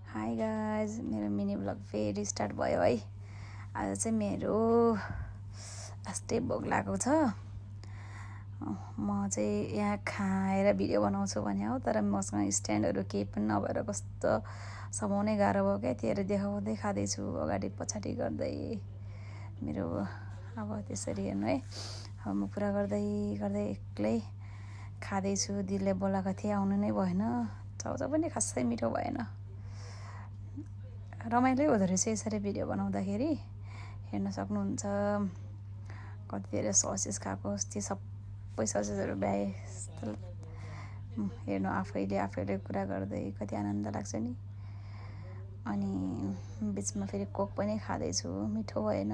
Hi guys, मेरो mini blog फेरि start भयो है। आज चाहिँ मेरो लास्टै भोग लागेको छ। म चाहिँ यहाँ खाएर भिडियो बनाउँछु भने हो, तर मसँग स्ट्यान्डहरू केही पनि नभएर कस्तो समाउनै गाह्रो भयो क्या। त्यही देखाउँदै खाँदैछु, अगाडि पछाडि गर्दै मेरो। अब त्यसरी हेर्नु है, अब म पुरा गर्दै गर्दै एक्लै खाँदैछु। दिदीले बोलाएको थिएँ, आउनु नै भएन। चाउचाउ पनि खासै मिठो भएन। रमाइलो हुँदो रहेछ यसरी भिडियो बनाउँदाखेरि। हेर्न सक्नुहुन्छ कति धेरै ससेस खाएको, त्यो सबै ससेसहरू भ्याए। हेर्नु आफैले कुरा गर्दै कति आनन्द लाग्छ नि। अनि बिचमा फेरि कोक पनि खाँदैछु, मिठो भएन।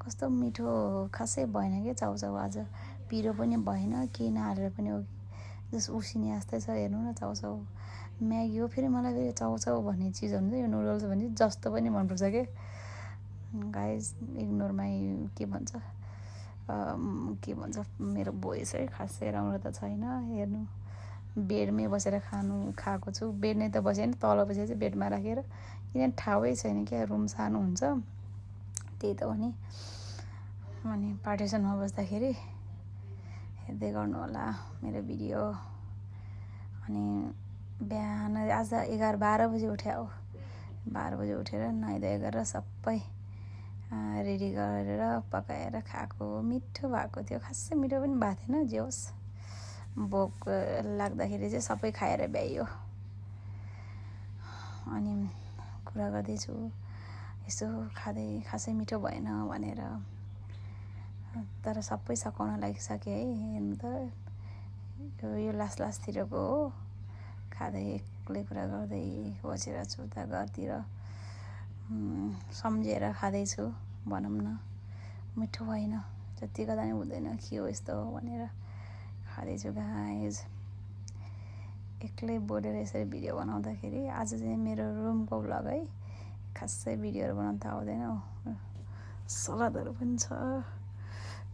कस्तो मिठो खासै भएन क्या चाउचाउ। आज पिरो पनि भएन, केही नहालेर पनि हो, जस उसिने जस्तै छ। हेर्नु न चाउचाउ म्यागी हो, फेरि मलाई फेरि चाउचाउ भन्ने चिज हुन्छ, यो नुडल्स भन्ने जस्तो पनि मनपर्छ क्या गाइज। इग्नोर माई के भन्छ मेरो भोइस है, खासै राम्रो त छैन। हेर्नु बेडमै बसेर खाएको छु। बेड नै त बसेँ नि, तल बसेर चाहिँ बेडमा राखेर, किनभने ठाउँै छैन क्या, रुम सानो हुन्छ, त्यही त हो नि। अनि पार्टिसनमा बस्दाखेरि हेर्दै गर्नु होला मेरो भिडियो। अनि बिहान आज 12 बजी उठ्यो हो। 12 बजी उठेर नुहाइधुवाइ गरेर सबै रेडी गरेर पकाएर खाएको। मिठो भएको थियो, खासै मिठो पनि भएको थिएन। जे होस्, भोक लाग्दाखेरि चाहिँ सबै खाएर भ्याइयो। अनि कुरा गर्दैछु यसो खाँदै, खासै मिठो भएन भनेर, तर सबै सकाउन लागिसकेँ है। हेर्नु त यो लास्टतिरको हो। खाँदै एक्लै कुरा गर्दै बसेर छु त घरतिर, सम्झेर खाँदैछु भनौँ न। मिठो भएन, जति गर्दा नि हुँदैन, के हो यस्तो भनेर खाँदैछु गाइज। एक्लै बोलेर यसरी भिडियो बनाउँदाखेरि आज चाहिँ मेरो रुमको भ्लग है। खासै भिडियोहरू बनाउनु त आउँदैन हो। सलादहरू पनि छ,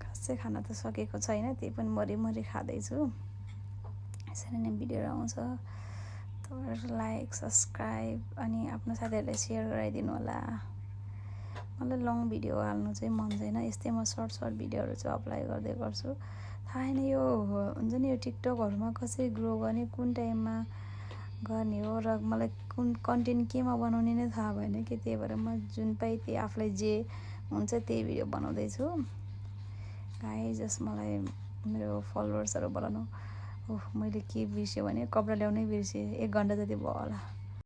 खासै खाना त सकेको छैन, त्यही पनि मरिमरि खाँदैछु। यसरी नै भिडियोहरू आउँछ। तपाईँहरू लाइक, सब्सक्राइब अनि आफ्नो साथीहरूलाई सेयर गराइदिनु होला। मलाई लङ भिडियो हाल्नु चाहिँ मन छैन, यस्तै म सर्ट भिडियोहरू चाहिँ अप्लाई गर्दै गर्छु। थाहा छैन यो हुन्छ नि, यो टिकटकहरूमा कसरी ग्रो गर्ने, कुन टाइममा गर्ने हो, र मलाई कुन कन्टेन्ट केमा बनाउने नै थाहा भएन कि। त्यही भएर म जुन पाएँ त्यही आफूलाई जे हुन्छ त्यही भिडियो बनाउँदैछु गाइज। जस मलाई मेरो फलोवर्सहरू बोलाउनु। मैले के बिर्सेँ भने कपडा ल्याउनै बिर्सेँ। 1 घन्टा जति भयो होला।